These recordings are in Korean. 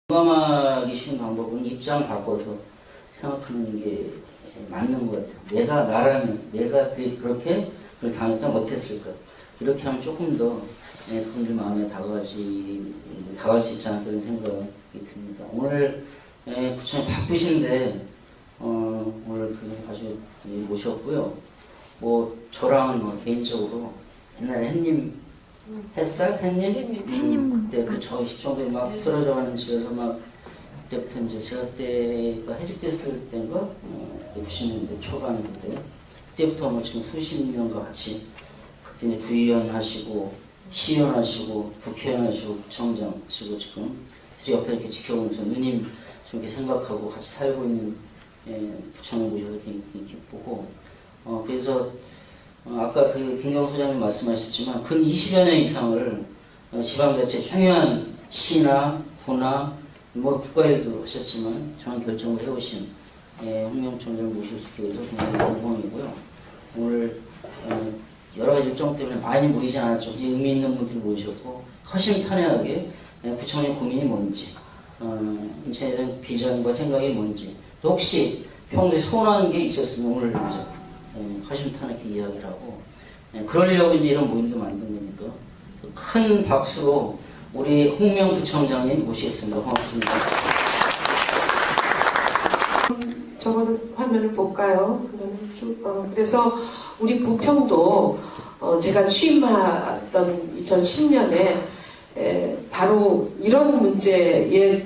공감하기 쉬운 방법은 입장 바꿔서 생각하는 게 맞는 것 같아요. 내가 나라면 내가 그렇게 그걸 당했다면 어땠을까? 이렇게 하면 조금 더 그분들 마음에 다가갈 수 있지 않을까 그런 생각이 듭니다. 오늘 부처님 바쁘신데 오늘 아주 모셨고요. 뭐 저랑은 개인적으로 옛날에 햇님 그때 저 시청도에 막 쓰러져가는 집에서 막 그때부터 이제 제가 그때가 해직됐을 때인가 그때 90년대 초반 그때부터 뭐 지금 수십 년과 같이 그때 이제 구의원 하시고 시의원 하시고 국회의원 하시고 구청장 하시고 지금 그래서 옆에 이렇게 지켜보면서 누님 좀 이렇게 생각하고 같이 살고 있는 부처님 모셔서 이렇게 기쁘고 그래서 아까 김경호 소장님 말씀하셨지만 근 20여 년 이상을 지방자치 중요한 시나 구나 뭐 국가일도 하셨지만 중요한 결정을 해오신 홍명총장을 모실 수 있게 돼서 굉장히 영광이고요. 오늘 여러 가지 일정 때문에 많이 모이지 않았죠. 의미 있는 분들이 모이셨고 허심탄회하게 부처님 고민이 뭔지 인천에 대한 비전과 생각이 뭔지 또 혹시 평소에 소원하는 게 있었으면 오늘 이제 허심탄회하게 이야기를 하고 그러려고 이제 이런 모임도 만든 거니까 큰 박수로 우리 홍명 부청장님 모시겠습니다. 고맙습니다. 저번 화면을 볼까요? 그래서 우리 부평도 제가 취임하던 2010년에 바로 이런 문제의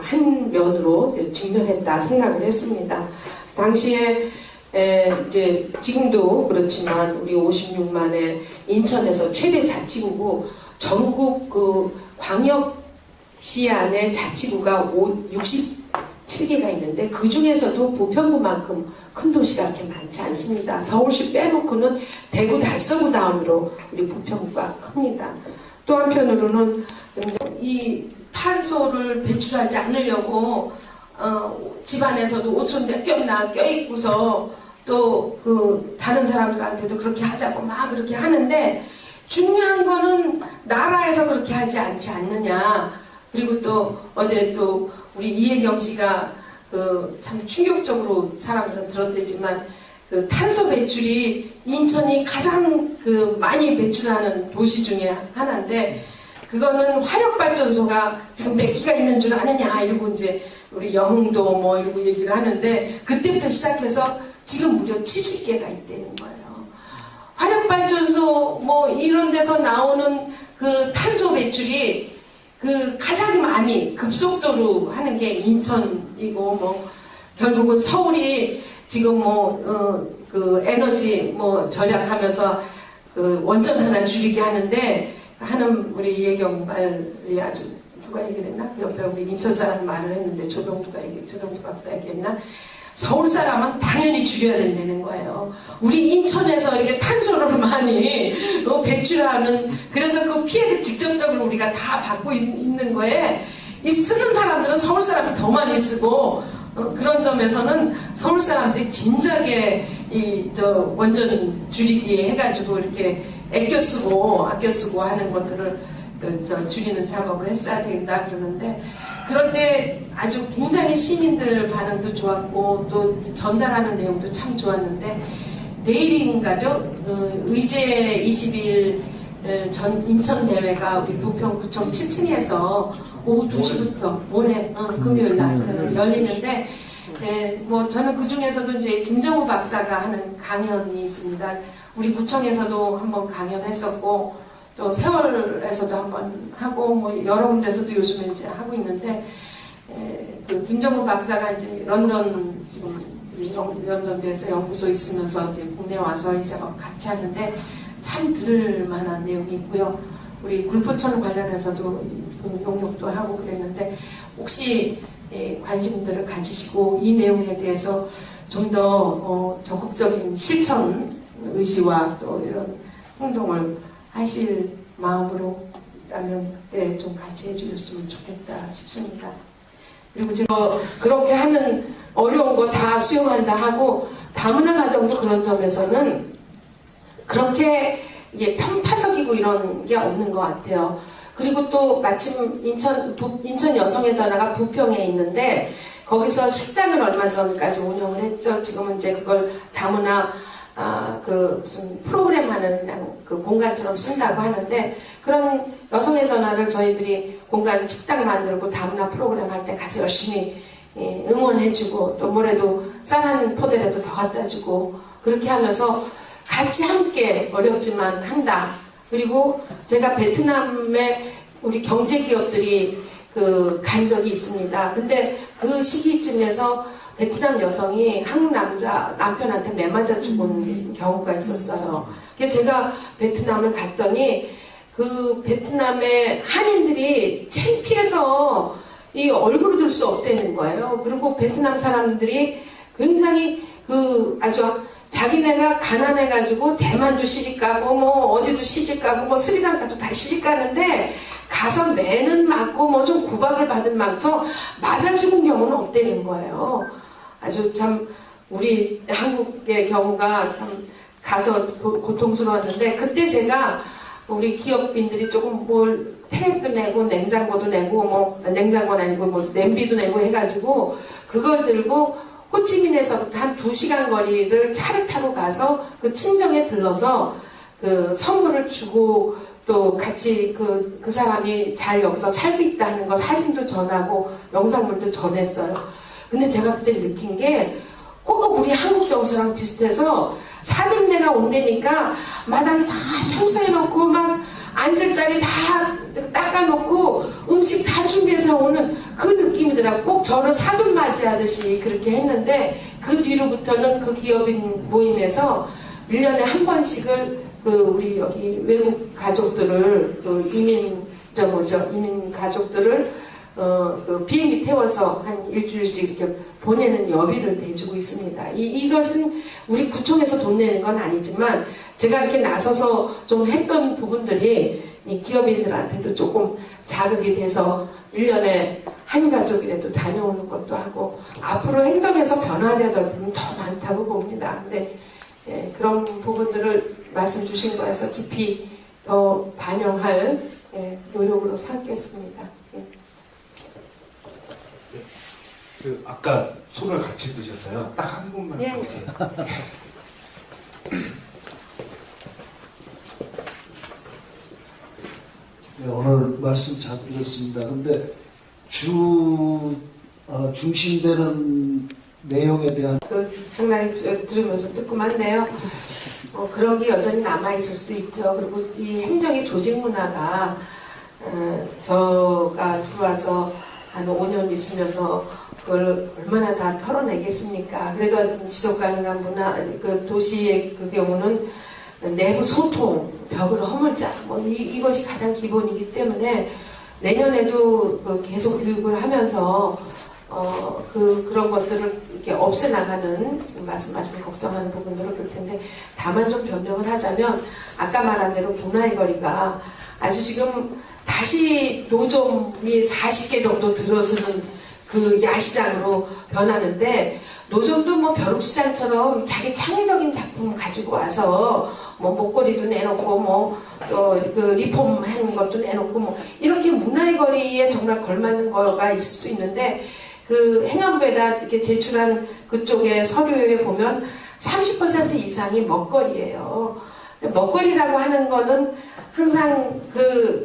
한 면으로 직면했다 생각을 했습니다. 당시에 이제 지금도 그렇지만 우리 56만의 인천에서 최대 자치구고 전국 광역시 안에 자치구가 67개가 있는데 그 중에서도 부평구만큼 큰 도시가 그렇게 많지 않습니다. 서울시 빼놓고는 대구 달서구 다음으로 우리 부평구가 큽니다. 또 한편으로는 이 탄소를 배출하지 않으려고 집안에서도 옷을 몇 겹이나 껴입고서 또 다른 사람들한테도 그렇게 하자고 막 그렇게 하는데 중요한 거는 나라에서 그렇게 하지 않지 않느냐. 그리고 또 어제 또 우리 이혜경 씨가 참 충격적으로 사람들은 들었대지만 탄소 배출이 인천이 가장 많이 배출하는 도시 중에 하나인데 그거는 화력발전소가 지금 몇 기가 있는 줄 아느냐 이러고 이제 우리 영흥도 뭐 이러고 얘기를 하는데 그때부터 시작해서 지금 무려 70개가 있다는 거예요. 화력발전소 뭐 이런 데서 나오는 탄소 배출이 가장 많이 급속도로 하는 게 인천이고 뭐 결국은 서울이 지금 에너지 절약하면서 원전 하나 줄이게 하는데 하는 우리 이혜경 말이 아주 누가 얘기를 했나? 옆에 우리 인천 사람 말을 했는데 조병두 박사 얘기했나? 서울 사람은 당연히 줄여야 된다는 거예요. 우리 인천에서 이렇게 탄소를 많이 배출하는 그래서 그 피해를 직접적으로 우리가 다 받고 있는 거에 이 쓰는 사람들은 서울 사람이 더 많이 쓰고 그런 점에서는 서울 사람들이 진작에 원전 줄이기 해가지고 이렇게 아껴 쓰고 하는 것들을 줄이는 작업을 했어야 된다 그러는데 그럴 때 아주 굉장히 시민들 반응도 좋았고 또 전달하는 내용도 참 좋았는데 내일인가죠? 의제 20일 전 인천 대회가 우리 부평구청 7층에서 오후 2시부터 모레 금요일 날 열리는데 뭐 저는 그 중에서도 이제 김정우 박사가 하는 강연이 있습니다. 우리 구청에서도 한번 강연했었고 또 세월에서도 한번 하고 뭐 여러 군데서도 요즘에 이제 하고 있는데 김정우 박사가 이제 런던에서 연구소에 있으면서 국내 와서 이 작업 같이 하는데 참 들을 만한 내용이 있고요. 우리 굴포천 관련해서도 용역도 하고 그랬는데 혹시 관심들을 가지시고 이 내용에 대해서 좀 더 적극적인 실천 의지와 또 이런 행동을 하실 마음으로 있다면 그때 좀 같이 해주셨으면 좋겠다 싶습니다. 그리고 제가 그렇게 하는 어려운 거 다 수용한다 하고 다문화 가정도 그런 점에서는 그렇게 이게 편파적이고 이런 게 없는 것 같아요. 그리고 또 마침 인천 여성의 전화가 부평에 있는데 거기서 식당을 얼마 전까지 운영을 했죠. 지금은 이제 그걸 다문화 그 무슨 프로그램 하는 그냥 그 공간처럼 쓴다고 하는데 그런 여성의 전화를 저희들이 공간 식당 만들고 다문화 프로그램 할 때 가서 열심히 응원해주고 또 뭐래도 쌀 한 포대라도 더 갖다주고 그렇게 하면서 같이 함께 어렵지만 한다. 그리고 제가 베트남에 우리 경제기업들이 간 적이 있습니다. 근데 그 시기쯤에서 베트남 여성이 한국 남편한테 매맞아 죽은 경우가 있었어요. 그래서 제가 베트남을 갔더니 그 베트남의 한인들이 창피해서 이 얼굴을 들 수 없다는 거예요. 그리고 베트남 사람들이 굉장히 아주 자기네가 가난해가지고 대만도 시집가고 뭐 어디도 시집가고 뭐 스리랑카도 다 시집가는데 가서 매는 맞고 뭐 좀 구박을 받은 만큼 맞아 죽은 경우는 없다는 거예요. 아주 참 우리 한국의 경우가 참 가서 고통스러웠는데 그때 제가 우리 기업인들이 조금 뭘 태엽도 내고 냉장고도 내고 뭐 냉장고는 아니고 뭐 냄비도 내고 해가지고 그걸 들고 호치민에서부터 한 2시간 거리를 차를 타고 가서 그 친정에 들러서 그 선물을 주고 또 같이 그 사람이 잘 여기서 살고 있다는 거 사진도 전하고 영상물도 전했어요. 근데 제가 그때 느낀 게 꼭 우리 한국 정서랑 비슷해서 사돈네가 온다니까 마당 다 청소해놓고 막 앉을 자리 다 닦아놓고 음식 다 준비해서 오는 그 느낌이더라고. 꼭 저를 사돈 맞이하듯이 그렇게 했는데 그 뒤로부터는 그 기업인 모임에서 1년에 한 번씩을 우리 여기 외국 가족들을 이민 가족들을 비행기 태워서 한 일주일씩 이렇게 보내는 여비를 대주고 있습니다. 이것은 우리 구청에서 돈 내는 건 아니지만 제가 이렇게 나서서 좀 했던 부분들이 이 기업인들한테도 조금 자극이 돼서 1년에 한 가족이라도 다녀오는 것도 하고 앞으로 행정에서 변화돼야 될 부분이 더 많다고 봅니다. 근데 그런 부분들을 말씀 주신 거에서 깊이 더 반영할 노력으로 삼겠습니다. 아까 손을 같이 드셔서요. 딱 한 분만. 예. 네, 오늘 말씀 잘 들었습니다. 근데 중심되는 내용에 대한 상당히 들으면서 뜨끔한데요. 그런 게 여전히 남아있을 수도 있죠. 그리고 이 행정의 조직 문화가 저가 들어와서 한 5년 있으면서 그걸 얼마나 다 털어내겠습니까? 그래도 지속 가능한 문화, 그 도시의 그 경우는 내부 소통, 벽을 허물자, 이것이 가장 기본이기 때문에 내년에도 계속 교육을 하면서 그런 것들을 이렇게 없애나가는 지금 말씀하신 걱정하는 부분들을 볼 텐데 다만 좀 변경을 하자면 아까 말한 대로 문화의 거리가 아주 지금 다시 노점이 40개 정도 들어서는 그 야시장으로 변하는데 노점도 뭐 벼룩시장처럼 자기 창의적인 작품 가지고 와서 뭐 목걸이도 내놓고 그 리폼 하는 것도 내놓고 이렇게 문화의 거리에 정말 걸맞는 거가 있을 수도 있는데 그 행안부에다 이렇게 제출한 그쪽에 서류에 보면 30% 이상이 먹거리예요. 먹거리라고 하는 거는 항상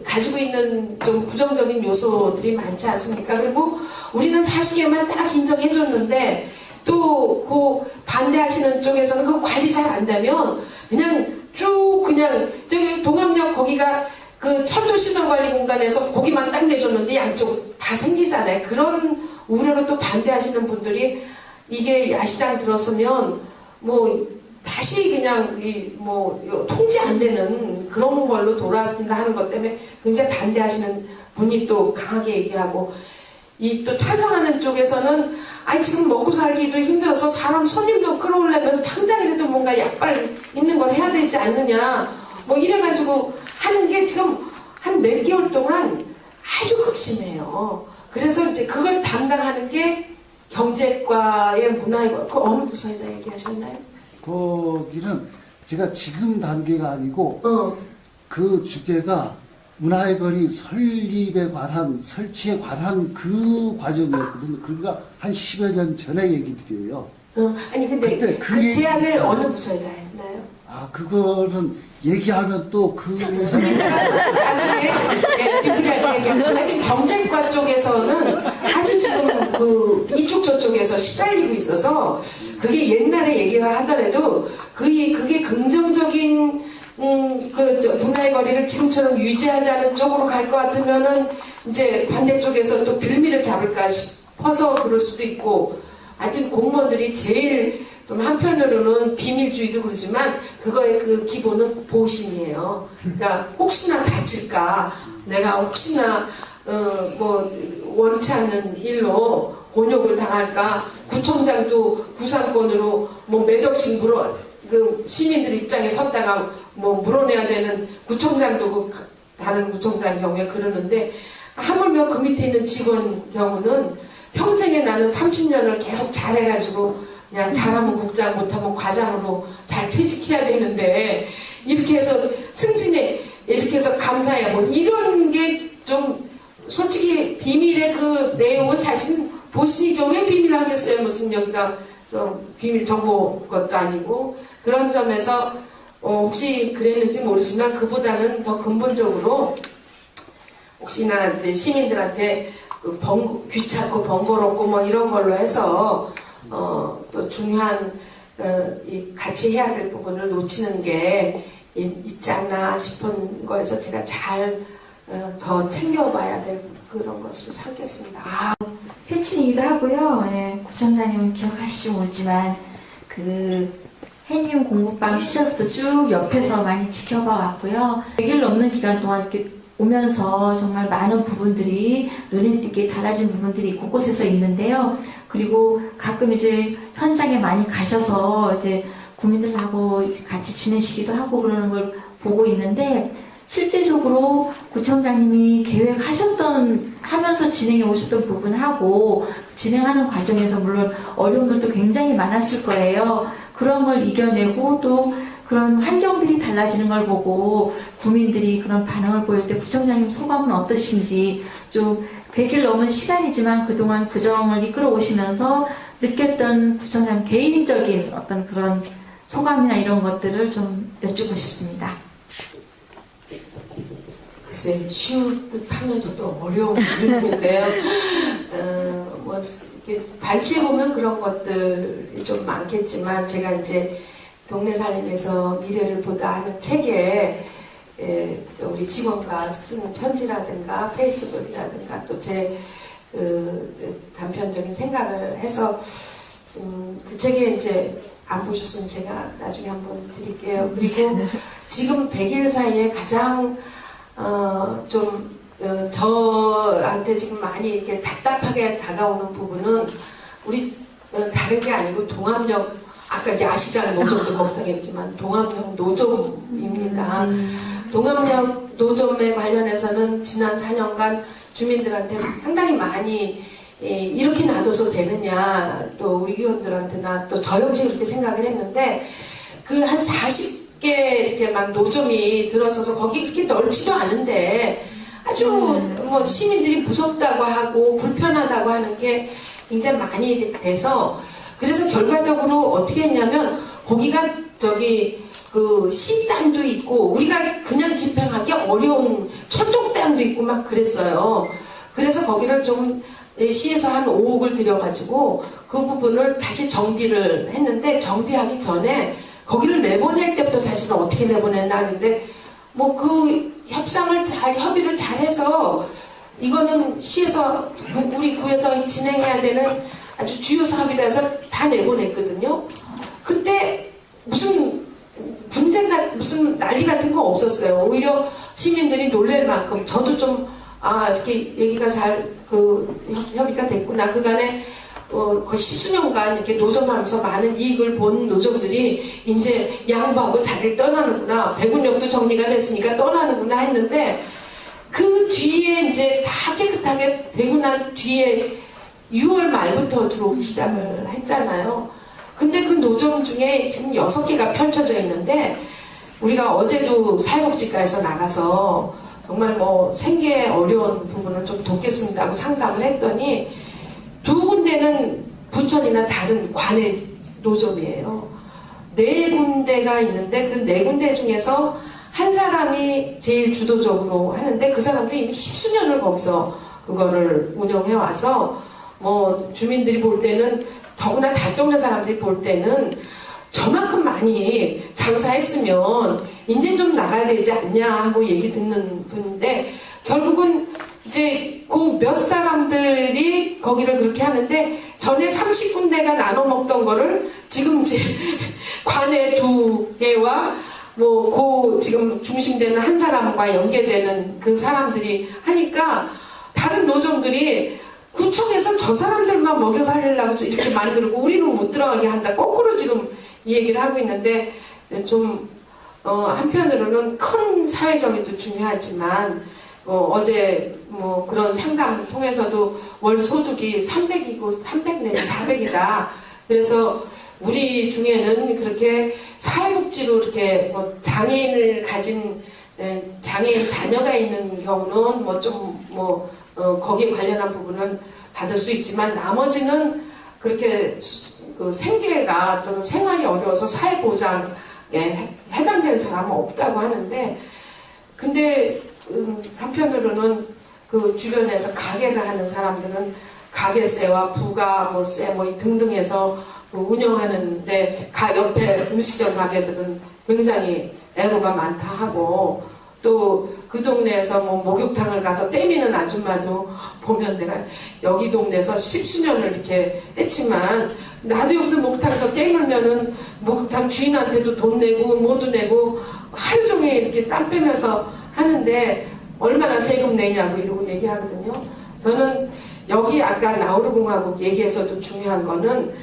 가지고 있는 좀 부정적인 요소들이 많지 않습니까? 그리고 우리는 40개만 딱 인정해줬는데 또 그 반대하시는 쪽에서는 그 관리 잘 안 되면 그냥 저기 동암역 거기가 그 철도시설관리공단에서 거기만 딱 내줬는데 양쪽 다 생기잖아요. 그런 우려로 또 반대하시는 분들이 이게 야시장 들어서면 다시 그냥 통제 안 되는 그런 걸로 돌아선다 하는 것 때문에 굉장히 반대하시는 분이 또 강하게 얘기하고 또 찬성하는 쪽에서는 지금 먹고 살기도 힘들어서 사람 손님도 끌어오려면 당장이라도 뭔가 약발 있는 걸 해야 되지 않느냐 이래가지고 하는 게 지금 한 몇 개월 동안 아주 극심해요. 그래서 이제 그걸 담당하는 게 경제과의 문화의 그 어느 부서에다 얘기하셨나요? 거기는 제가 지금 단계가 아니고 그 주제가 문화의 거리 설립에 관한, 설치에 관한 그 과정이었거든요. 그러니까 한 10여 년 전의 얘기들이에요. 아니 근데 그때 그 제안을 어느 부서에다 했나요? 아, 그거는 얘기하면 또 그 나중에 리플레이할 얘기하면 하여튼 경제과 쪽에서는 아주 지금 그 이쪽 저쪽에서 시달리고 있어서 그게 옛날에 얘기를 하더라도 그게 긍정적인 문화의 거리를 지금처럼 유지하자는 쪽으로 갈 것 같으면은 이제 반대쪽에서 또 빌미를 잡을까 싶어서 그럴 수도 있고 하여튼 공무원들이 제일 좀 한편으로는 비밀주의도 그러지만 그거의 그 기본은 보심이에요. 그러니까 혹시나 다칠까 내가 혹시나 뭐 원치 않는 일로 곤욕을 당할까 구청장도 구상권으로 뭐 몇 억씩 그 시민들 입장에 섰다가 뭐 물어내야 되는 구청장도 그 다른 구청장 경우에 그러는데 하물며 그 밑에 있는 직원 경우는 평생에 나는 30년을 계속 잘해가지고 그냥 잘하면 국장 못하면 과장으로 잘 퇴직해야 되는데 이렇게 해서 승진해 이렇게 해서 감사해 뭐 이런 게 좀 솔직히 비밀의 그 내용은 사실 보시죠. 왜 비밀을 하겠어요? 무슨 여기가 좀 비밀 정보 것도 아니고 그런 점에서 혹시 그랬는지 모르지만 그보다는 더 근본적으로 혹시나 이제 시민들한테 귀찮고 번거롭고 뭐 이런 걸로 해서 또 중요한 같이 해야 될 부분을 놓치는 게 있지 않나 싶은 거에서 제가 잘 더 챙겨봐야 될 그런 것으로 삼겠습니다. 회친이기도 하고요. 예, 구청장님은 기억하실지 모르지만 그 해님 공부방 시절부터 쭉 옆에서 많이 지켜봐 왔고요. 100일 넘는 기간 동안 이렇게 오면서 정말 많은 부분들이 눈에 띄게 달라진 부분들이 곳곳에서 있는데요. 그리고 가끔 이제 현장에 많이 가셔서 이제 국민들하고 같이 지내시기도 하고 그러는 걸 보고 있는데 실제적으로 구청장님이 하면서 진행해 오셨던 부분하고 진행하는 과정에서 물론 어려움들도 굉장히 많았을 거예요. 그런 걸 이겨내고 또 그런 환경들이 달라지는 걸 보고 국민들이 그런 반응을 보일 때 구청장님 소감은 어떠신지 좀 100일 넘은 시간이지만 그동안 구청을 이끌어 오시면서 느꼈던 구청장 개인적인 어떤 그런 소감이나 이런 것들을 좀 여쭙고 싶습니다. 글쎄 쉬울 듯 하면서도 어려운 질문인데요. 뭐 이렇게 발췌해보면 그런 것들이 좀 많겠지만 제가 이제 동네 살림에서 미래를 보다 하는 책에 우리 직원과 쓴 편지라든가 페이스북이라든가 또 제 단편적인 생각을 해서 그 책에 이제 안 보셨으면 제가 나중에 한번 드릴게요. 그리고 지금 100일 사이에 가장 저한테 지금 많이 이렇게 답답하게 다가오는 부분은 우리 다른 게 아니고 동암역 아까 야시장 노점도 걱정했지만 동암역 노점입니다. 동암역 노점에 관련해서는 지난 4년간 주민들한테 상당히 많이 이렇게 놔둬서 되느냐 또 우리 의원들한테나 또 저 역시 그렇게 생각을 했는데 그 한 40개 이렇게 막 노점이 들어서서 거기 그렇게 넓지도 않은데 아주 뭐 시민들이 무섭다고 하고 불편하다고 하는 게 굉장히 많이 돼서 그래서 결과적으로 어떻게 했냐면 거기가 그 시땅도 있고 우리가 그냥 집행하기 어려운 철도땅도 있고 막 그랬어요. 그래서 거기를 좀 시에서 한 5억을 들여가지고 그 부분을 다시 정비를 했는데 정비하기 전에 거기를 내보낼 때부터 사실은 어떻게 내보냈나 하는데 뭐 그 협의를 잘해서 이거는 시에서 우리 구에서 진행해야 되는 아주 주요 사업이다 해서 다 내보냈거든요. 그때 무슨 분쟁 무슨 난리 같은 거 없었어요. 오히려 시민들이 놀랄 만큼 저도 좀 이렇게 얘기가 잘 협의가 됐구나. 그간에 거의 10수년간 이렇게 노점하면서 많은 이익을 본 노점들이 이제 양보하고 자리를 떠나는구나. 배군역도 정리가 됐으니까 떠나는구나 했는데 그 뒤에 이제 다 깨끗하게 되고 난 뒤에 6월 말부터 들어오기 시작을 했잖아요. 근데 그 노점 중에 지금 6개가 펼쳐져 있는데 우리가 어제도 사회복지과에서 나가서 정말 뭐 생계 어려운 부분을 좀 돕겠습니다 하고 상담을 했더니 두 군데는 부천이나 다른 관내 노점이에요. 4군데가 있는데 그 4군데 중에서 한 사람이 제일 주도적으로 하는데 그 사람도 이미 10수년을 거기서 그거를 운영해 와서 뭐 주민들이 볼 때는 더구나 달동네 사람들이 볼 때는 저만큼 많이 장사했으면 이제 좀 나가야 되지 않냐 하고 얘기 듣는 분인데 결국은 이제 그 몇 사람들이 거기를 그렇게 하는데 전에 30군데가 나눠 먹던 거를 지금 이제 관내 2개와 뭐 지금 중심되는 한 사람과 연계되는 그 사람들이 하니까 다른 노점들이 구청에서 저 사람들만 먹여 살리려고 이렇게 만들고 우리는 못 들어가게 한다. 거꾸로 지금 이 얘기를 하고 있는데 좀 한편으로는 큰 사회적이도 중요하지만 어제 뭐 그런 상담을 통해서도 월 소득이 300이고 300 내지 400이다. 그래서 우리 중에는 그렇게 사회복지로 이렇게 뭐 장애인을 가진 장애인 자녀가 있는 경우는 뭐 좀 거기에 관련한 부분은 받을 수 있지만 나머지는 그렇게 그 생계가 또는 생활이 어려워서 사회보장에 해당되는 사람은 없다고 하는데 근데 한편으로는 그 주변에서 가게를 하는 사람들은 가게세와 부가 뭐세 뭐 등등해서 운영하는데 옆에 음식점 가게들은 굉장히 애로가 많다 하고 또 그 동네에서 뭐 목욕탕을 가서 때미는 아줌마도 보면 내가 여기 동네에서 10수년을 이렇게 했지만 나도 여기서 목욕탕에서 때밀면은 목욕탕 주인한테도 돈 내고 뭐도 내고 하루 종일 이렇게 땀 빼면서 하는데 얼마나 세금 내냐고 이러고 얘기하거든요. 저는 여기 아까 나우루공화국 얘기에서도 중요한 거는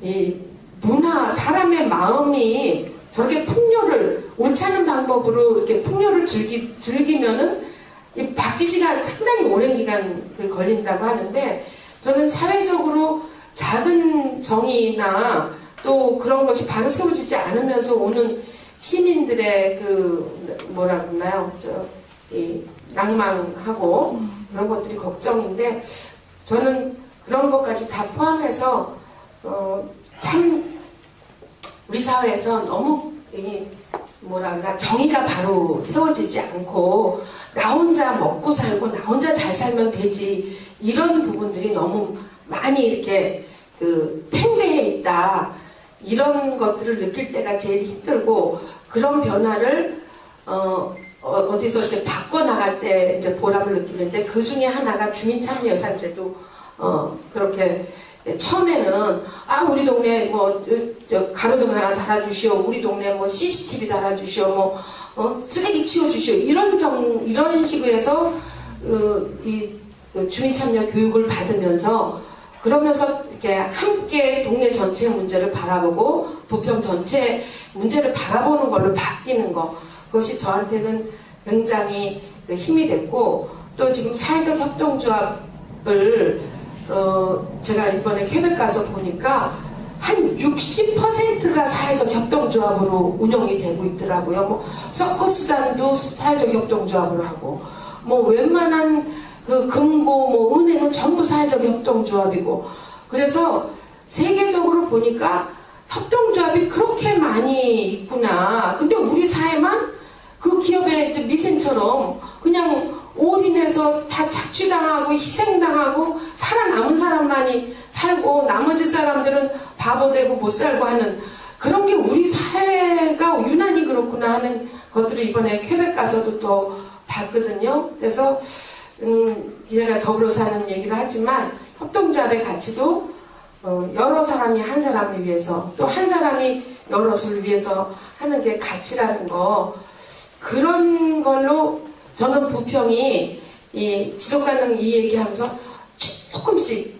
이 문화, 사람의 마음이 저렇게 풍요를 옳지 않은 방법으로 이렇게 풍요를 즐기면은 바뀌지가 상당히 오랜 기간 걸린다고 하는데 저는 사회적으로 작은 정의나 또 그런 것이 바로 세워지지 않으면서 오는 시민들의 뭐라 그러나요? 낭망하고 그런 것들이 걱정인데 저는 그런 것까지 다 포함해서 참 우리 사회에서 너무 정의가 바로 세워지지 않고 나 혼자 먹고 살고 나 혼자 잘 살면 되지 이런 부분들이 너무 많이 이렇게 팽배해 있다 이런 것들을 느낄 때가 제일 힘들고 그런 변화를 어디서 이렇게 바꿔나갈 때 이제 보람을 느끼는데 그 중에 하나가 주민참여예산제도 그렇게 처음에는 우리 동네 뭐 가로등 하나 달아주시오 우리 동네 뭐 CCTV 달아주시오 쓰레기 치워주시오 이런 식으로 해서 주민참여 교육을 받으면서 그러면서 이렇게 함께 동네 전체 문제를 바라보고 부평 전체 문제를 바라보는 걸로 바뀌는 거 그것이 저한테는 굉장히 힘이 됐고 또 지금 사회적 협동조합을 제가 이번에 퀘벡 가서 보니까 한 60%가 사회적 협동조합으로 운영이 되고 있더라고요. 서커스단도 사회적 협동조합으로 하고 웬만한 금고 은행은 전부 사회적 협동조합이고 그래서 세계적으로 보니까 협동조합이 그렇게 많이 있구나. 근데 우리 사회만 그 기업의 미생처럼 그냥 올인해서 다 착취당하고 희생당하고 살아남은 사람만이 살고 나머지 사람들은 바보되고 못 살고 하는 그런 게 우리 사회가 유난히 그렇구나 하는 것들을 이번에 퀘벡 가서도 또 봤거든요. 그래서 제가 더불어 사는 얘기를 하지만 협동조합의 가치도 여러 사람이 한 사람을 위해서 또 한 사람이 여럿을 위해서 하는 게 가치라는 거 그런 걸로 저는 부평이 이 지속가능 이 얘기하면서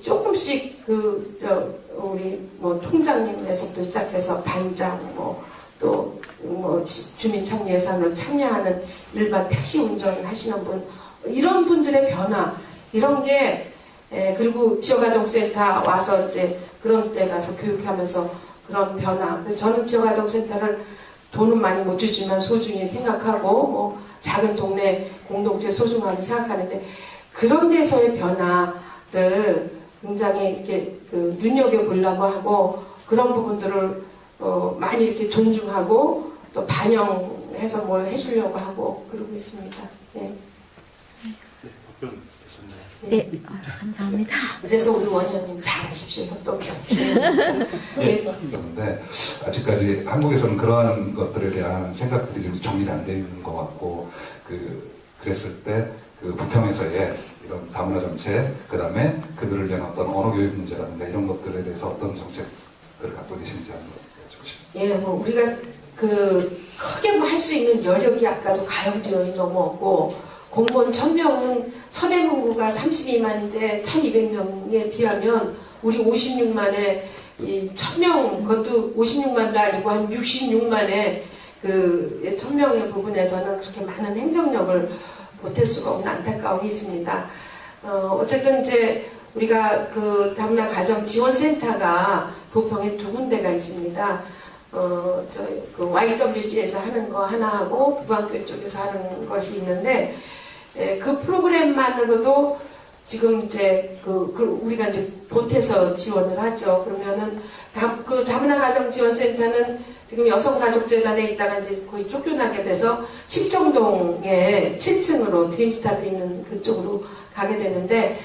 조금씩 우리 통장님에서부터 시작해서 반장 또 주민참여예산으로 참여하는 일반 택시 운전 하시는 분 이런 분들의 변화 이런 게 그리고 지역아동센터 와서 이제 그런 데 가서 교육하면서 그런 변화. 그래서 저는 지역아동센터를 돈은 많이 못 주지만 소중히 생각하고 작은 동네 공동체 소중하게 생각하는데 그런 데서의 변화를 굉장히 이렇게 눈여겨보려고 하고 그런 부분들을 많이 이렇게 존중하고 또 반영해서 뭘 해주려고 하고 그러고 있습니다. 네. 답변 되셨나요? 네, 감사합니다. 그래서 우리 원장님 잘하십시오. 협동적. 네. 그런데 아직까지 한국에서는 그러한 것들에 대한 생각들이 지금 정리가 안 되어 있는 것 같고 그랬을 때 그 부평에서의 이런 다문화 정책, 그 다음에 그들을 위한 어떤 언어 교육 문제라든가 이런 것들에 대해서 어떤 정책들을 갖고 계신지 한번 여쭤보시죠. 예, 뭐 우리가 크게 뭐 할 수 있는 여력이 아까도 가용 지원이 너무 없고 공무원 1000명은 선행문구가 32만인데 1200명에 비하면 우리 56만에 이 1000명 그것도 56만도 아니고 한 66만의 1000명의 부분에서는 그렇게 많은 행정력을 보탤 수가 없는 안타까움이 있습니다. 어쨌든 이제 우리가 다문화 가정 지원센터가 부평에 2군데가 있습니다. 저희 YWC에서 하는 거 하나 하고 부관교회 쪽에서 하는 것이 있는데 그 프로그램만으로도 지금 이제 우리가 이제 보태서 지원을 하죠. 그러면은 다문화 가정 지원센터는 지금 여성가족재단에 있다가 이제 거의 쫓겨나게 돼서 십정동에 7층으로 드림스타트 있는 그쪽으로 가게 되는데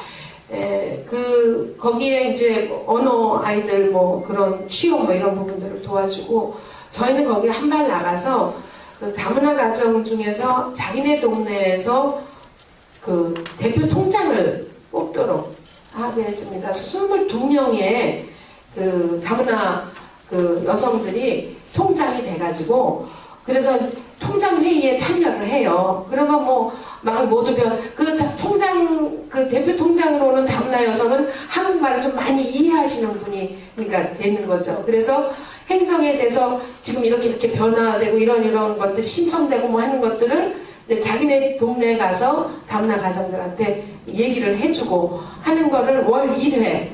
거기에 이제 언어 아이들 뭐 그런 취업 뭐 이런 부분들을 도와주고 저희는 거기에 한 발 나가서 다문화 가정 중에서 자기네 동네에서 대표 통장을 뽑도록 하게 했습니다. 22명의 다문화 여성들이 통장이 돼가지고 그래서 통장 회의에 참여를 해요. 그러면 뭐 막 모두 대표 통장으로 오는 다문화 여성은 한국말을 좀 많이 이해하시는 분이 그러니까 되는 거죠. 그래서 행정에 대해서 지금 이렇게 변화되고 이런 것들 신청되고 뭐 하는 것들을 이제 자기네 동네에 가서 다문화 가정들한테 얘기를 해주고 하는 거를 월 1회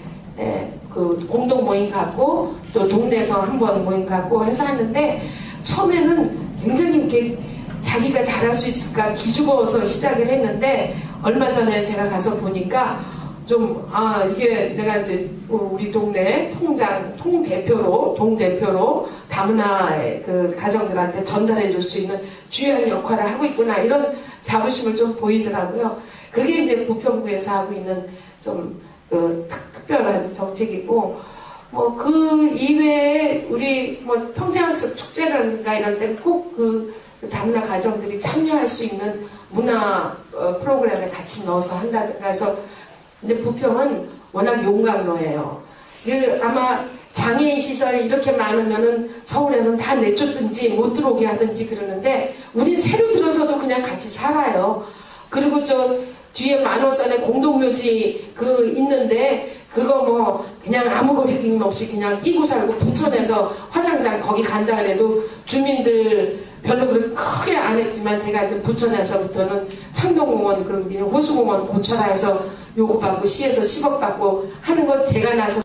공동 모임 갖고 또 동네에서 한번 모임 갖고 해서 하는데 처음에는 굉장히 이렇게 자기가 잘할 수 있을까 기죽어서 시작을 했는데 얼마 전에 제가 가서 보니까 이게 내가 이제 우리 동네 동대표로 다문화 가정들한테 전달해 줄 수 있는 주요한 역할을 하고 있구나 이런 자부심을 좀 보이더라고요. 그게 이제 부평구에서 하고 있는 좀 특별한 정책이고 뭐 그 이외에 우리 뭐 평생학습 축제라든가 이럴 때는 꼭 다문화 가정들이 참여할 수 있는 문화 프로그램에 같이 넣어서 한다든가 해서 근데 부평은 워낙 용광로예요. 아마 장애인 시설이 이렇게 많으면은 서울에서는 다 내쫓든지 못 들어오게 하든지 그러는데 우린 새로 들어서도 그냥 같이 살아요. 그리고 저 뒤에 만호산에 공동묘지 있는데 그거 뭐 그냥 아무 거리낌 없이 그냥 끼고 살고 부천에서 화장장 거기 간다 그래도 주민들 별로 그렇게 크게 안 했지만 제가 부천에서부터는 상동공원 그런 게 호수공원 고쳐라 해서 요구받고 시에서 10억 받고 하는 건 제가 나서